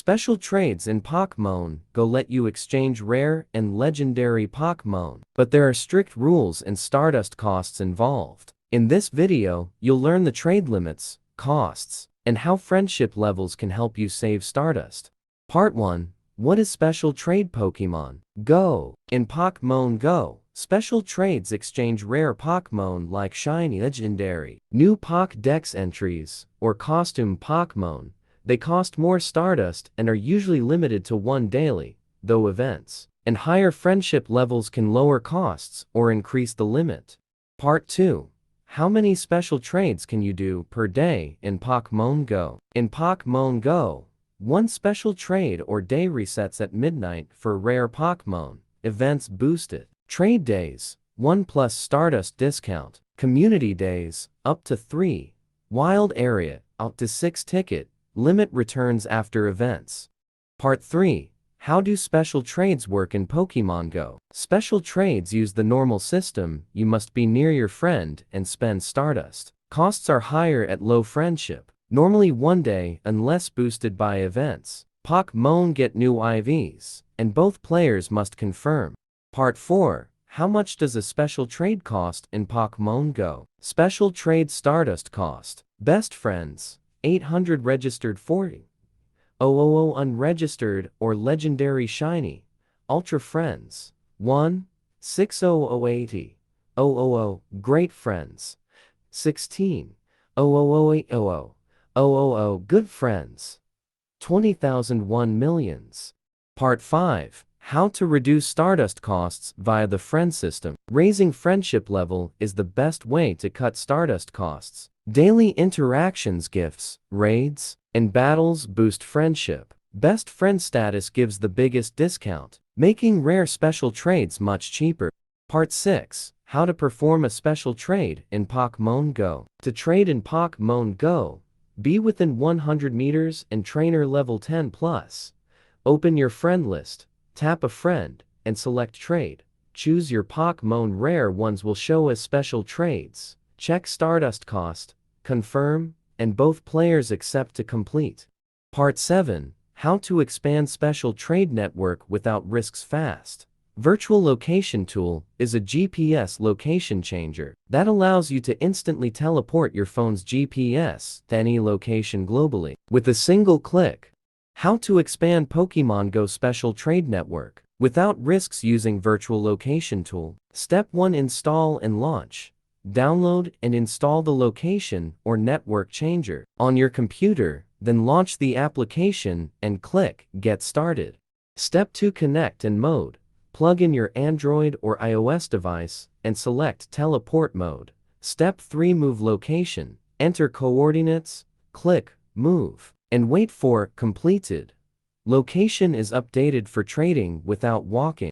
Special trades in Pokémon Go let you exchange rare and legendary Pokémon, but there are strict rules and Stardust costs involved. In this video, you'll learn the trade limits, costs, and how friendship levels can help you save Stardust. Part 1. What is Special Trade Pokémon Go? In Pokémon Go, special trades exchange rare Pokémon like shiny legendary, new Pokédex entries, or costume Pokémon. They cost more Stardust and are usually limited to one daily, though events and higher friendship levels can lower costs or increase the limit. Part 2. How many special trades can you do per day in Pokémon Go? In Pokémon Go, one special trade or day resets at midnight for rare Pokémon. Events boosted. Trade days, 1 plus Stardust discount. Community days, up to 3. Wild area, up to 6 ticket. Limit returns after events. Part 3. How do special trades work in Pokémon Go? Special trades use the normal system. You must be near your friend and spend Stardust. Costs are higher at low friendship. Normally one day unless boosted by events. Pokémon get new IVs, and both players must confirm. Part 4. How much does a special trade cost in Pokémon Go? Special trade Stardust cost. Best friends, 800 registered 40. 000 unregistered or legendary shiny. Ultra friends, 1. 60080. 000 great friends, 16. 00080. 000 good friends, 20,001 millions. Part 5. How to reduce Stardust costs via the friend system. Raising friendship level is the best way to cut Stardust costs. Daily interactions, gifts, raids, and battles boost friendship. Best friend status gives the biggest discount, making rare special trades much cheaper. Part 6. How to perform a special trade in Pokémon Go. To trade in Pokémon Go, be within 100 meters and trainer level 10 plus. Open your friend list, tap a friend, and select trade. Choose your Pokémon. Rare ones will show as special trades. Check Stardust cost, confirm, and both players accept to complete. Part 7. How to expand special trade network without risks fast. Virtual Location Tool is a GPS location changer that allows you to instantly teleport your phone's GPS to any location globally with a single click. How to expand Pokémon Go special trade network without risks using Virtual Location Tool. Step 1. Install and launch. Download and install the location or network changer on your computer, then launch the application and click Get Started. Step 2. Connect and mode. Plug in your Android or iOS device and select Teleport mode. Step 3. Move location. Enter coordinates, click Move, and wait for Completed. Location is updated for trading without walking.